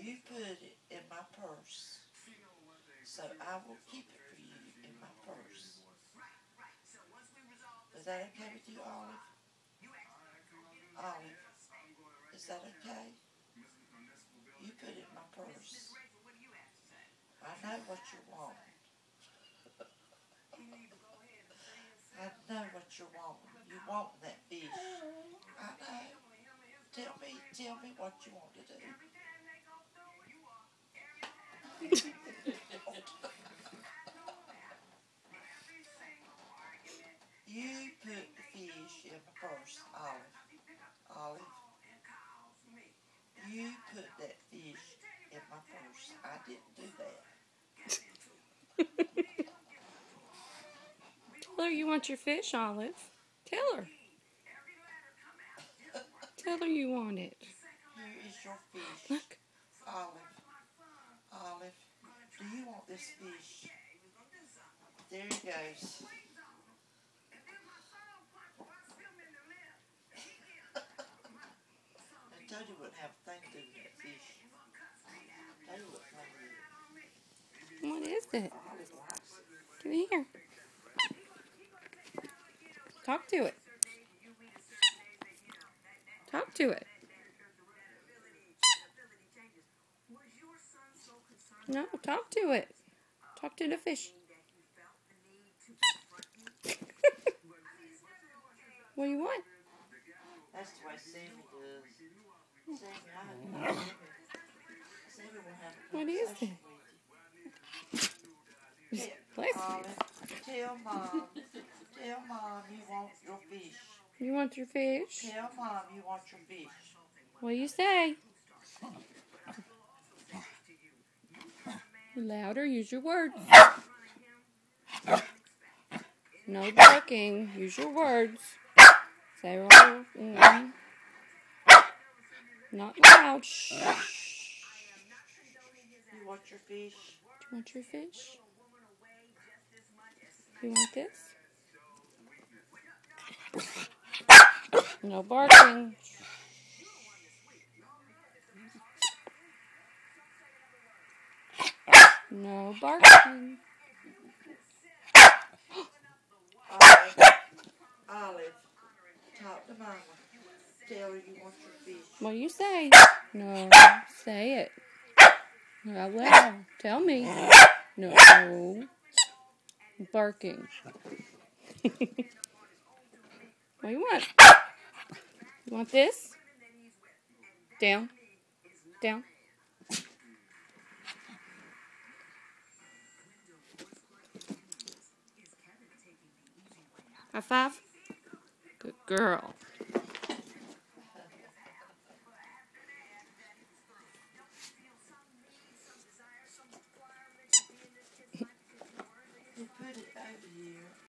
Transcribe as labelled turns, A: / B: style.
A: You put it in my purse, so I will keep it for you in my purse. Is that okay with you, Olive? Olive, is that okay? You put it in my purse. I know what you want. I know what you want. You want that fish. I know. Tell me what you want to do. You put the fish in my purse, Olive. Olive. You put that fish in my purse. I didn't do that.
B: Tell her you want your fish, Olive. Tell her. Tell her you want it.
A: Here is your fish.
B: Look.
A: Olive, do you want this fish? There he goes. And Toady wouldn't have a thing to do with that fish. Toady wouldn't play with it.
B: What is it?
A: Olive likes it.
B: Give it here. Talk to it. Talk to it. No, talk to it. Talk to the fish. What do you want?
A: That's the way Sammy does. Sammy will have a
B: What is
A: conversation with you.
B: Bless you.
A: Olive, tell Mom you want your fish.
B: You want your fish?
A: Tell Mom you want your fish.
B: What do you say? Louder, use your words. No barking, use your words. Say not loud. Shh.
A: You want your fish?
B: Do you want your fish? You want this? No barking. No barking.
A: Olive, talk to Mama. Tell her you want your fish.
B: What do you say? No, say it. Out loud. Tell me. No. Barking. What do you want? You want this? Down. Down. High five. Good girl.